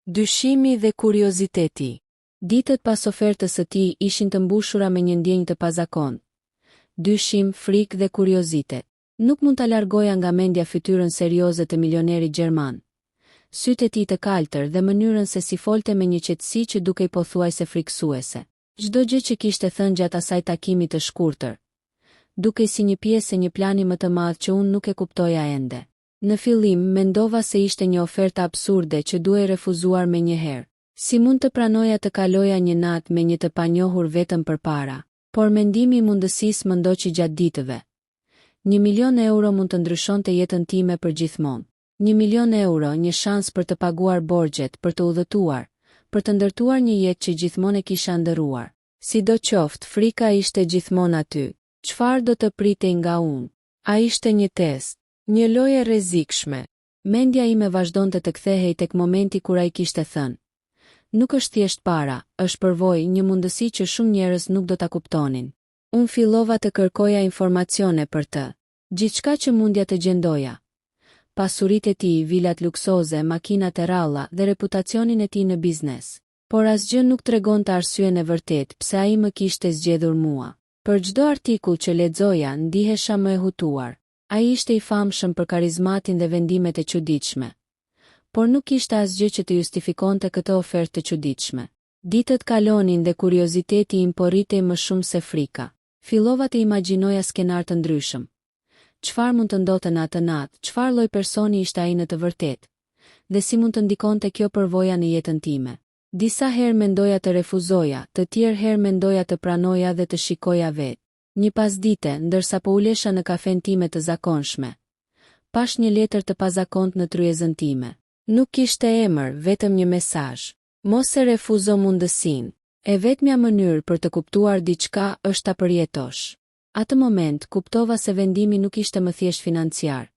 Dyshimi dhe kurioziteti. Ditët pas ofertës së tij ishin të mbushura me një ndjenjë të pazakontë. Dyshim, frikë dhe kuriozitet. Nuk mund ta largoja nga mendja fytyrën serioze të milionerit gjerman, sytë e tij të kaltër dhe mënyrën se si folte me një qetësi që dukej pothuajse frikësuese. Çdo gjë që kishte thënë gjatë asaj takimi të shkurtër dukej si një pjesë e një plani më të madh që unë nuk e kuptoja ende. Në fillim mendova se ishte një ofertë absurde që duhej refuzuar menjëherë. Si mund të pranoja të kaloja një natë me një të panjohur vetëm përpara? Por mendimi i mundësisë më ndoqi gjatë ditëve. 1 milion euro mund të ndryshonte jetën time përgjithmonë. 1 milion euro, një shans për të paguar borxhet, për të udhëtuar, për të ndërtuar një jetë që gjithmonë e kisha ndërruar. Sidoqoftë, frika ishte gjithmonë aty. Çfarë do të pritej nga unë? A ishte një test, një lojë e rrezikshme? Mendja ime vazhdonte të kthehej tek momenti kur ai kishte thënë: "Nuk është thjesht para, është përvojë, një mundësi që shumë njerëz nuk do ta kuptonin." Unë fillova të kërkoja informacione për të. Gjithçka që mundja të gjendoja. Pasuritë e tij, vilat luksoze, makinat e rralla dhe reputacionin e tij në biznes. Por asgjë nuk tregonte arsyen e vërtetë pse ai më kishte zgjedhur mua. Për çdo artikull që lexoja, ndihesha më e hutuar. Ai ishte i famshëm për karizmatin dhe vendimet e çuditshme, por nuk kishte asgjë që të justifikonte këtë ofertë të çuditshme. Ditët kalonin dhe kurioziteti im porritej më shumë se frika. Fillova të imagjinoja skenar të ndryshëm. Çfarë mund të ndodhte në atë natë, çfarë lloj personi ishte ai në të vërtetë, dhe si mund të ndikonte kjo përvoja në jetën time. Disa herë mendoja të refuzoja, të tjerë herë mendoja të pranoja dhe të shikoja vetë. Një pasdite, ndërsa po ulesha në kafen time të zakonshme, pash një letër të pazakontë në tryezën time. Nuk kishte emër, vetëm një mesazh. Mos e refuzo mundësinë. E vetmja mënyrë për të kuptuar diçka është ta përjetosh. Atë moment kuptova se vendimi nuk ishte më thjesht financiar,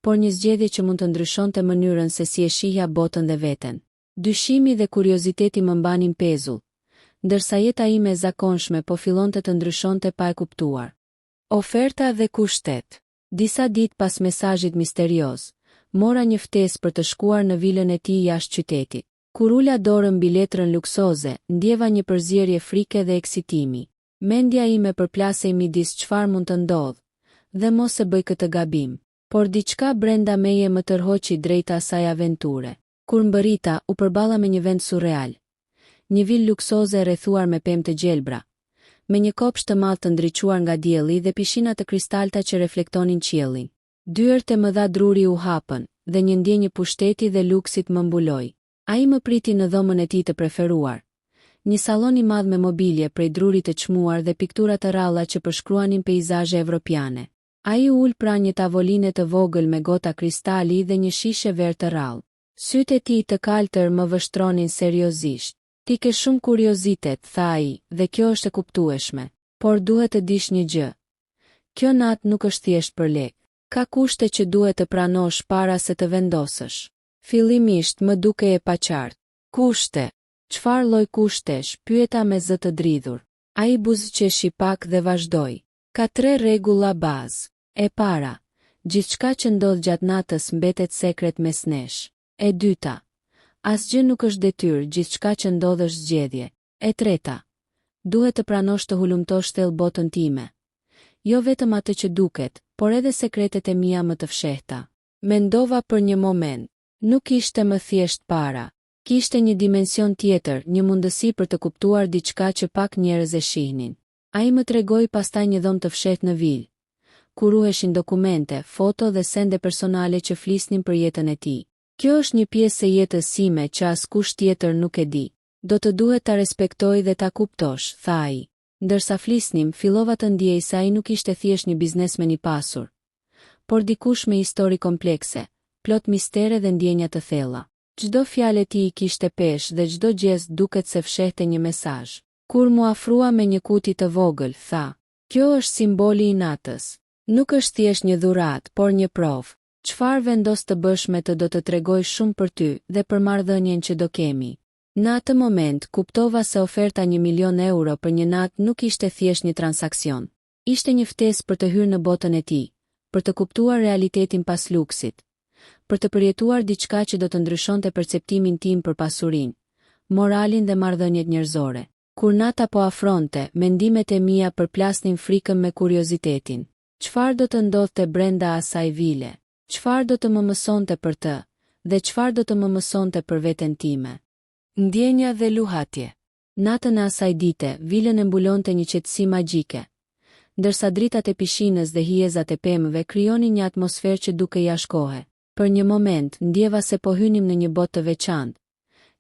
por një zgjedhje që mund të ndryshonte mënyrën se si e shihja botën dhe veten. Dyshimi dhe kurioziteti më mbanin pezull, ndërsa jeta ime e zakonshme po fillonte të ndryshonte pa e kuptuar. Oferta dhe kushtet. Disa ditë pas mesazhit misterioz, mora një ftesë për të shkuar në vilën e tij jashtë qytetit. Kur ula dorën mbi letrën luksoze, ndjeva një përzierje frike dhe eksitimi. Mendja ime përplasej midis çfarë mund të ndodh dhe mos e bëj këtë gabim. Por diçka brenda meje më tërhoqi drejt asaj aventure. Kur mbërrita, u përballa me një vend surreal. Një vilë luksoze e rrethuar me pemë të gjelbra, me një kopsht të madh të ndriçuar nga dielli dhe pishina të kristalta që reflektonin qiellin. Dyert e mëdha druri u hapën dhe një ndjenjë pushteti dhe luksit më mbuloi. Ai më priti në dhomën e tij të preferuar. Një sallon i madh me mobilje prej drurit të çmuar dhe piktura të rralla që përshkruanin peizazhe evropiane. Ai ul pranë një tavolinë të vogël me gota kristali dhe një shishe verë të rrallë. Sytë e tij të kaltër më vështronin seriozisht. "Ti ke shumë kuriozitet," tha ai, "dhe kjo është e kuptueshme. Por duhet të dish një gjë. Kjo natë nuk është thjesht për lek. Ka kushte që duhet të pranosh para se të vendosësh." Fillimisht më dukej e paqartë. "Kushte? Çfarë lloj kushtesh?" pyeta me zë të dridhur. Ai buzëqeshi pak dhe vazhdoi. "Ka 3 rregulla bazë. E para, gjithçka që ndodh gjatë natës mbetet sekret mes nesh. E dyta, asgjë nuk është detyrë, gjithçka që ndodh është zgjedhje. E treta, duhet të pranosh të hulumtosh thellë botën time. Jo vetëm atë që duket, por edhe sekretet e mia më të fshehta." Mendova për një moment. Nuk ishte më thjesht para. Kishte një dimension tjetër, një mundësi për të kuptuar diçka që pak njerëz e shihnin. Ai më tregoi pastaj një dhomë të fshehtë në vilë, ku ruheshin dokumente, foto dhe sende personale që flisnin për jetën e tij. "Kjo është një pjesë e jetës sime që askush tjetër nuk e di. Do të duhet ta respektoj dhe ta kuptosh," tha ai. Ndërsa flisnim, fillova të ndiej se ai nuk ishte thjesht një biznesmen i pasur, por dikush me histori komplekse, plot mistere dhe ndjenja të thella. Çdo fjalë e tij kishte peshë dhe çdo gest duket se fshehte një mesazh. Kur mu afrua me një kuti të vogël, tha: "Kjo është simboli i natës. Nuk është thjesht një dhuratë, por një provë. Çfarë vendos të bësh me të do të tregoj shumë për ty dhe për marrëdhënien që do kemi." Në atë moment kuptova se oferta 1 milion euro për një natë nuk ishte thjesht një transakcion. Ishte një ftesë për të hyrë në botën e tij, për të kuptuar realitetin pas luksit, për të përjetuar diçka që do të ndryshonte perceptimin tim për pasurinë, moralin dhe marrëdhëniet njerëzore. Kur nata po afronte, mendimet e mia përplasnin frikën me kuriozitetin. Çfarë do të ndodhte brenda asaj vile? Çfarë do të më mësonte për të? Dhe çfarë do të më mësonte për veten time? Ndjenja dhe luhatje. Natën e asaj dite, vilën e mbulonte një qetësi magjike, ndërsa dritat e pishinës dhe hiezat e pemëve krijonin një atmosferë që dukej jashkohe. Për një moment, ndjeva se po hynim në një botë të veçantë,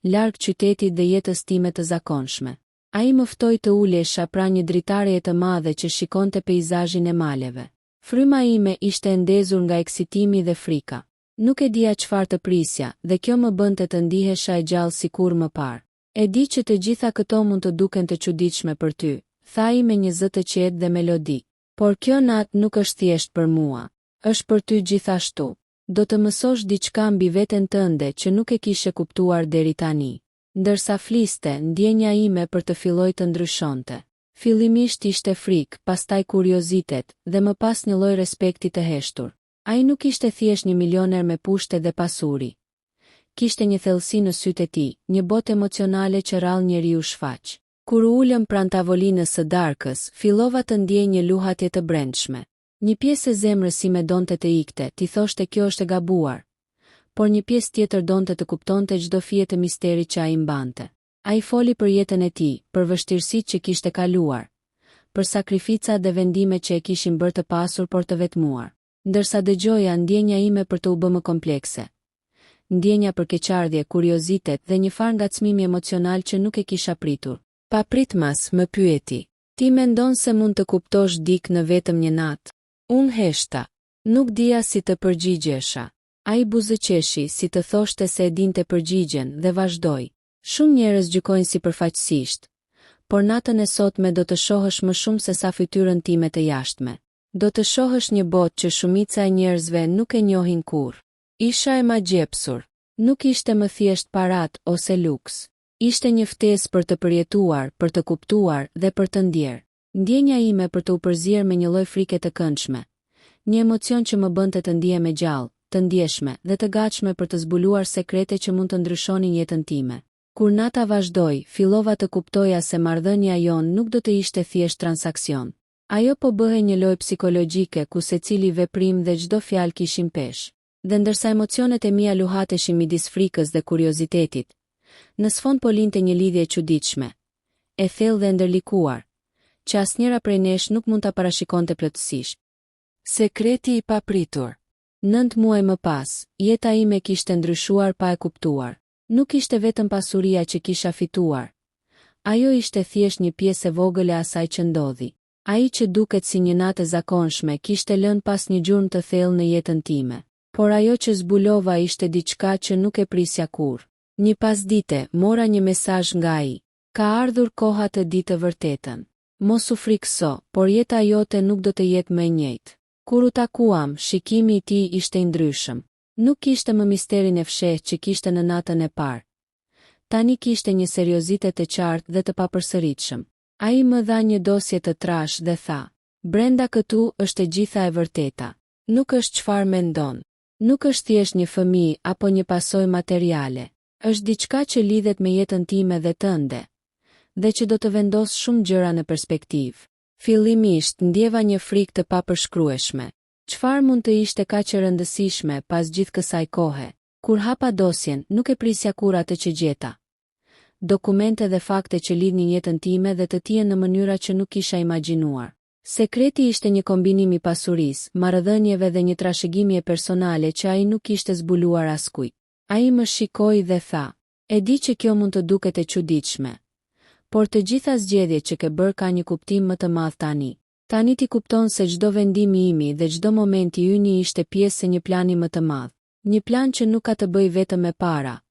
larg qytetit dhe jetës time të zakonshme. Ai më ftoi të ulesha pranë një dritareje të madhe që shikonte peizazhin e maleve. Fryma ime ishte ndezur nga eksitimi dhe frika. Nuk e dija çfarë të prisja, dhe kjo më bënte të ndihesha e gjallë sikur më parë. E di që të gjitha këto mund të duken të çuditshme për ty, thai me një zë të qetë dhe melodi. Por kjo natë nuk është thjesht për mua. Është për ty gjithashtu. Do të mësosh diçka mbi veten tënde që nuk e kishe kuptuar deri tani. Ndërsa fliste, ndjenja ime për të filloj të ndryshonte. Fillimisht ishte frikë, pastaj kuriozitet, dhe më pas një lloj respekti të heshtur. Ai nuk ishte thjesht një milioner me pushte dhe pasuri. Kishte një thellësi në sytë e tij, një botë emocionale që rrallë njeriu shfaq. Kur ulëm pranë tavolinës së darkës, fillova të ndjej një luhatje të brendshme. Një pjesë e zemrës si me donte të ikte, ti thoshte kjo është e gabuar, por një pjesë tjetër donte të kuptonte çdo fije të misterit që ai mbante. Ai foli për jetën e tij, për vështirësitë që kishte kaluar, për sakrificat dhe vendimet që e kishin bërë të pasur por të vetmuar. Ndërsa dëgjoja, ndjenja ime për të u bë më komplekse. Ndjenja për keqardhje, kuriozitet dhe një farë ngacmimi emocional që nuk e kisha pritur. Pa pritmas, më pyeti: "Ti mendon se mund të kuptosh dik në vetëm një natë?" Unë heshta. Nuk dija si të përgjigjesha. Ai buzëqeshi si të thoshte se e dinte përgjigjen dhe vazhdoi. Shumë njerëz gjykojnë sipërfaqësisht, por natën e sotme do të shohësh më shumë se sa fytyrën time të jashtme. Do të shohësh një botë që shumica e njerëzve nuk e njohin kurrë. Isha e magjepsur. Nuk ishte më thjesht parat ose luks. Ishte një ftesë për të përjetuar, për të kuptuar dhe për të ndjerë. Ndjenja ime për të u përzier me një lloj frike të këndshme. Një emocion që më bënte të ndihem e gjallë, të ndjeshme dhe të gatshme për të zbuluar sekrete që mund të ndryshonin jetën time. Kur nata vazhdoi, fillova të kuptoja se marrëdhënia jon nuk do të ishte thjesht transaksion. Ajo po bëhej një lojë psikologjike ku secili veprim dhe çdo fjalë kishin peshë. Dhe ndërsa emocionet e mia luhateshin midis frikës dhe kuriozitetit, në sfond po linte një lidhje e çuditshme, e thellë dhe ndërlikuar, që asnjëra prej nesh nuk mund ta parashikonte plotësisht. Sekreti i papritur. 9 muaj më pas, jeta ime kishte ndryshuar pa e kuptuar. Nuk ishte vetëm pasuria që kisha fituar. Ajo ishte thjesht një pjesë e vogël e asaj që ndodhi. Ai që duket si një natë e zakonshme kishte lënë pas një gjurmë të thellë në jetën time. Por ajo që zbulova ishte diçka që nuk e prisja kurrë. Një pasdite, mora një mesazh nga ai. Ka ardhur koha të di të vërtetën. Mos u frikëso, por jeta jote nuk do të jetë më e njëjtë. Kur u takuam, shikimi i tij ishte i ndryshëm. Nuk kishte më misterin e fshehtë që kishte në natën e parë. Tani kishte një seriozitet të qartë dhe të papërsëritshëm. Ai më dha një dosje të trash dhe tha: "Brenda këtu është e gjitha e vërteta. Nuk është çfarë mendon. Nuk është thjesht një fëmijë apo një pasojë materiale. Është diçka që lidhet me jetën time dhe tënde, dhe që do të vendos shumë gjëra në perspektivë." Fillimisht ndjeva një frikë të papërshkrueshme. Çfarë mund të ishte kaq e rëndësishme pas gjithë kësaj kohe? Kur hapa dosjen, nuk e prisja kur atë që gjeta. Dokumente dhe fakte që lidhnin jetën time dhe të tij në mënyra që nuk kisha imagjinuar. Sekreti ishte një kombinim i pasurisë, marrëdhënieve dhe një trashëgimie personale që ai nuk kishte zbuluar askujt. Ai më shikoi dhe tha: "E di që kjo mund të duket e çuditshme, por të gjitha zgjedhjet që ke bërë ka një kuptim më të madh tani. Tani ti kupton se çdo vendim i imi dhe çdo moment i yni ishte pjesë e një plani më të madh. Një plan që nuk ka të bëjë vetëm me para,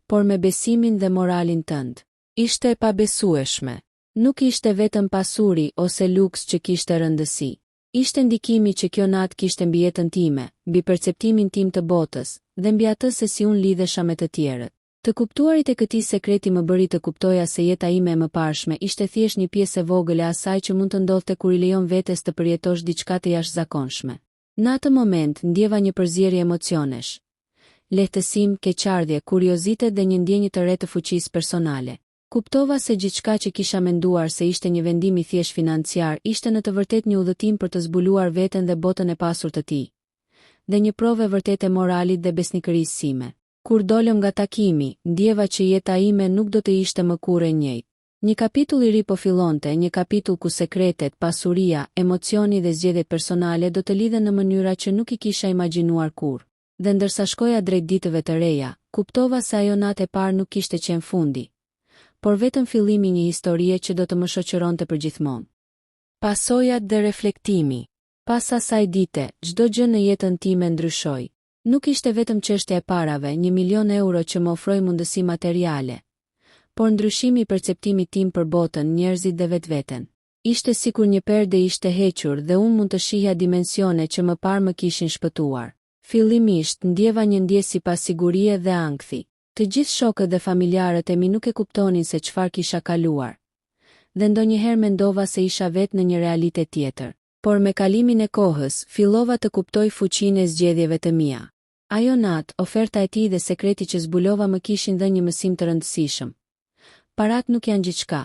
por me besimin dhe moralin tënd." Ishte e pabesueshme. Nuk ishte vetëm pasuri ose luks që kishte rëndësi. Ishte ndikimi që kjo natë kishte mbi jetën time, mbi perceptimin tim të botës, dhe mbi atë se si unë lidhesha me të tjerët. Të kuptuarit e këtij sekreti më bëri të kuptoja se jeta ime e mëparshme ishte thjesht një pjesë e vogël e asaj që mund të ndodhte kur i lejon vetes të përjetosh diçka të jashtëzakonshme. Në atë moment ndjeva një përzierje emocionesh. lehtësim, keqardhje, kuriozitet dhe një ndjenjë të re të fuqisë personale. Kuptova se gjithçka që kisha menduar se ishte një vendim i thjesht financiar ishte në të vërtetë një udhëtim për të zbuluar veten dhe botën e pasur të tij. Dhe një provë vërtet e moralit dhe besnikërisë sime. Kur dolëm nga takimi, ndjeva që jeta ime nuk do të ishte më kurrë e njëjtë. Një kapitull i ri po fillonte, një kapitull ku sekretet, pasuria, emocioni dhe zgjedhjet personale do të lidhen në mënyra që nuk I kisha imagjinuar kurrë. Dhe ndërsa shkoja drejt ditëve të reja, kuptova se ajo natë e parë nuk kishte qenë fundi, por vetëm fillimi një historie që do të më shoqëronte përgjithmonë. Pasojat dhe reflektimi. Pas asaj dite, çdo gjë në jetën time ndryshoi. Nuk ishte vetëm çështja e parave, 1 milion euro që më ofroi mundësi materiale, por ndryshimi I perceptimit tim për botën, njerëzit dhe vetveten. Ishte sikur një perde ishte hequr dhe unë mund të shihja dimensione që më parë më kishin shpëtuar. Fillimisht ndjeva një ndjesë pasigurie dhe ankthi. Të gjithë shokët dhe familjarët e mi nuk e kuptonin se çfarë kisha kaluar. Dhe ndonjëherë mendova se isha vetë në një realitet tjetër. Por me kalimin e kohës, fillova të kuptoj fuqinë e zgjedhjeve të mia. Ajo natë, oferta e tij dhe sekreti që zbulova më kishin dhënë një mësim të rëndësishëm. Parat nuk janë gjithçka.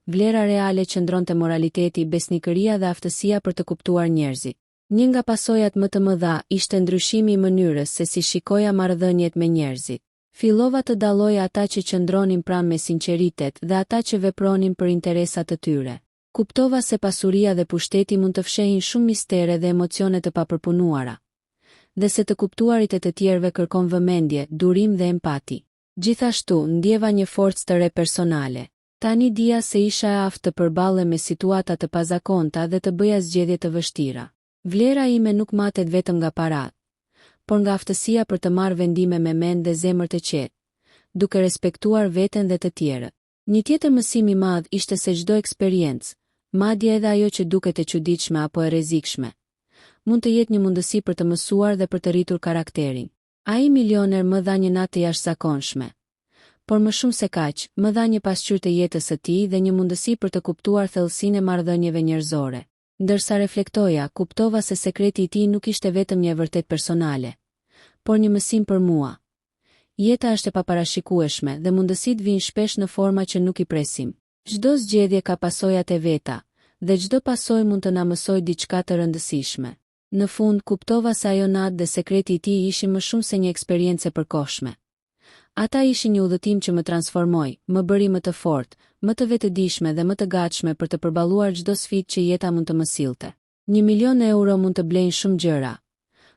Vlera reale qëndronte moraliteti, besnikëria dhe aftësia për të kuptuar njerëzit. Një nga pasojat më të mëdha ishte ndryshimi I mënyrës se si shikoja marrëdhëniet me njerëzit. Fillova të dalloja ata që qëndronin pranë me sinqeritet dhe ata që vepronin për interesat të tyre. Kuptova se pasuria dhe pushteti mund të fshehin shumë mistere dhe emocione të papërpunuara, dhe se të kuptuarit e të tjerëve kërkon vëmendje, durim dhe empati. Gjithashtu, ndjeva një forcë të re personale. Tani dija se isha e aftë të përballem me situata të pazakonta dhe të bëja zgjedhje të vështira. Vlera ime nuk matet vetëm nga parat, por nga aftësia për të marrë vendime me mend dhe zemër të qetë, duke respektuar veten dhe të tjerët. Një tjetër mësim I madh ishte se çdo eksperiencë, madje edhe ajo që duket e çuditshme apo e rrezikshme, mund të jetë një mundësi për të mësuar dhe për të rritur karakterin. Ai milioner më dha një natë jashtëzakonshme, por më shumë se kaq, më dha një pasqyrë të jetës së tij dhe një mundësi për të kuptuar thellësinë e marrëdhënieve njerëzore. Ndërsa reflektoja, kuptova se sekreti I tij nuk ishte vetëm një vërtet personale, por një mësim për mua. Jeta është e paparashikueshme dhe mundësitë vijnë shpesh në forma që nuk I presim. Çdo zgjedhje ka pasojat e veta, dhe çdo pasojë mund të na mësojë diçka të rëndësishme. Në fund kuptova se ajo natë dhe sekreti I tij ishin më shumë se një eksperiencë e përkohshme. Ata ishin një udhëtim që më transformoi, më bëri më të fortë, më të vetëdijshme dhe më të gatshme për të përballuar çdo sfidë që jeta mund të më sillte. 1 milion euro mund të blejnë shumë gjëra,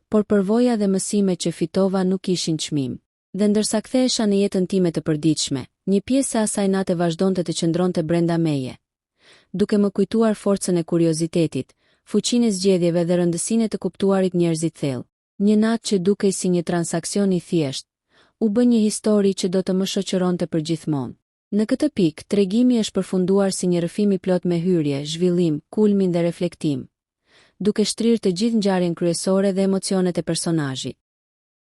por përvoja dhe mësimet që fitova nuk kishin çmim. Dhe ndërsa kthehesha në jetën time të përditshme, një pjesë e asaj nate vazhdonte të qëndronte brenda meje, duke më kujtuar forcën e kuriozitetit, fuqinë e zgjedhjeve dhe rëndësinë e të kuptuarit njerëzit thellë. Një natë që dukej si një transaksion I thjeshtë, u bë një histori që do të më shoqëronte përgjithmonë. Në këtë pikë, tregimi është përfunduar si një rrëfim I plot me hyrje, zhvillim, kulmin dhe reflektim, duke shtrirë të gjithë ngjarjen kryesore dhe emocionet e personazhit.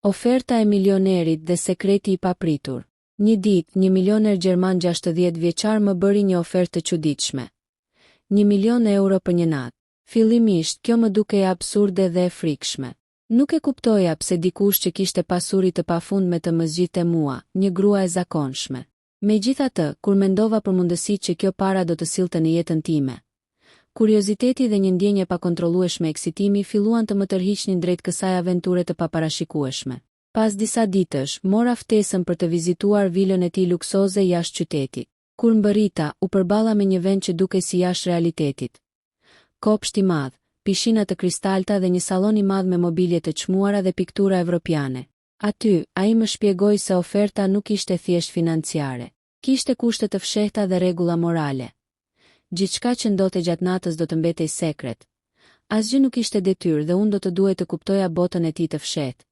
Oferta e milionerit dhe sekreti I papritur. Një ditë, një milioner gjerman 60 vjeçar më bëri një ofertë të çuditshme. 1 milion euro për një natë. Fillimisht, kjo më dukej absurde dhe e frikshme. Nuk e kuptoja pse dikush që kishte pasuri të pafundme të më zgjidhte mua, një grua e zakonshme. Megjithatë, kur mendova për mundësitë që kjo para do të sillte në jetën time, kurioziteti dhe një ndjenjë e pakontrollueshme eksitimi filluan të më tërhiqnin drejt kësaj aventure të paparashikueshme. Pas disa ditësh, mora ftesën për të vizituar vilën e tij luksoze jashtë qytetit. Kur mbërrita, u përballa me një vend që dukej si jashtë realitetit. Kopsht I madh, pishina të kristalta dhe një sallon I madh me mobilje të çmuara dhe piktura evropiane. Aty, ai më shpjegoi se oferta nuk ishte thjesht financiare. Kishte kushte të fshehta dhe rregulla morale. Gjithçka që ndodhte gjatë natës do të mbetej sekret. Asgjë nuk ishte detyrë dhe unë do të duhej të kuptoja botën e tij të fshehtë,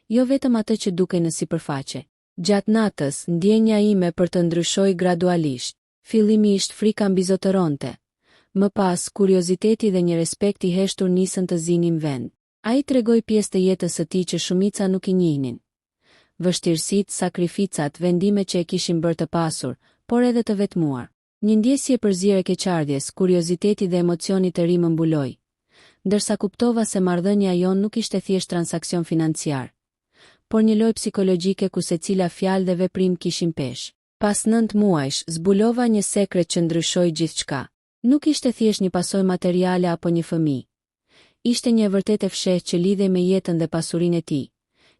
jo vetëm atë që dukej në sipërfaqe. Gjatë natës, ndjenja ime për të ndryshoi gradualisht. Fillimisht frika mbizotëronte. Më pas, kurioziteti dhe një respekt I heshtur nisën të zinin vend. Ai tregoi pjesë të jetës së tij që shumica nuk I njihnin. Vështirësitë, sakrificat, vendimet që e kishin bërë të pasur, por edhe të vetmuar. Një ndjesje përzierë e keqardhjes, kurioziteti dhe emocioni të ri më mbuloi. Ndërsa kuptova se marrëdhënia jon nuk ishte thjesht transaksion financiar, por një lojë psikologjike ku secila fjalë dhe veprim kishin peshë. Pas 9 muajsh, zbulova një sekret që ndryshoi gjithçka. Nuk ishte thjesht një pasojë materiale apo një fëmijë. Ishte një e vërtetë fshehtë që lidhej me jetën dhe pasurinë e tij.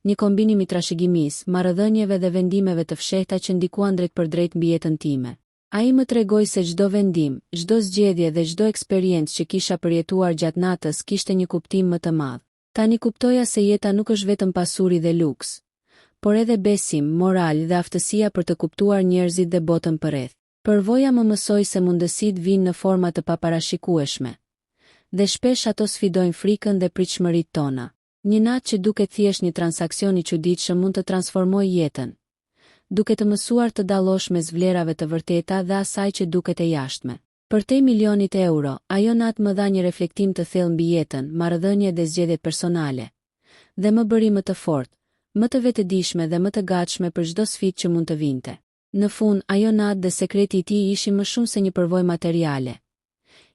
Një kombinim i trashëgimisë, marrëdhënieve dhe vendimeve të fshehta që ndikuan drejt për drejt mbi jetën time. Ai më tregoi se çdo vendim, çdo zgjedhje dhe çdo eksperiencë që kisha përjetuar gjatë natës kishte një kuptim më të madh. Tani kuptoja se jeta nuk është vetëm pasuri dhe luks, por edhe besim, moral dhe aftësia për të kuptuar njerëzit dhe botën përreth. Përvoja më mësoi se mundësitë vijnë në forma të paparashikueshme, dhe shpesh ato sfidojnë frikën dhe pritshmëritë tona. Një natë që duket thjesht një transaksion i çuditshëm mund të transformojë jetën, duke të mësuar të dallosh mes vlerave të vërteta dhe asaj që duket e jashtme. Për te milionit euro, ajo natë më dha një reflektim të thellë mbi jetën, marrëdhëniet dhe zgjedhjet personale, dhe më bëri më të fortë, më të vetëdijshme dhe më të gatshme për çdo sfidë që mund të vinte. Në fund, ajo natë dhe sekreti i tij ishin më shumë se një përvojë materiale.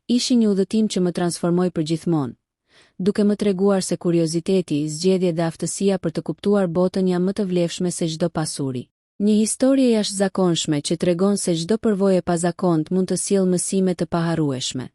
Ishin një udhëtim që më transformoi përgjithmonë, duke më treguar se kurioziteti, zgjedhjet dhe aftësia për të kuptuar botën janë më të vlefshme se çdo pasuri. Një historie jashtëzakonshme që tregon se çdo përvojë e pazakontë mund të sjellë mësime të paharrueshme.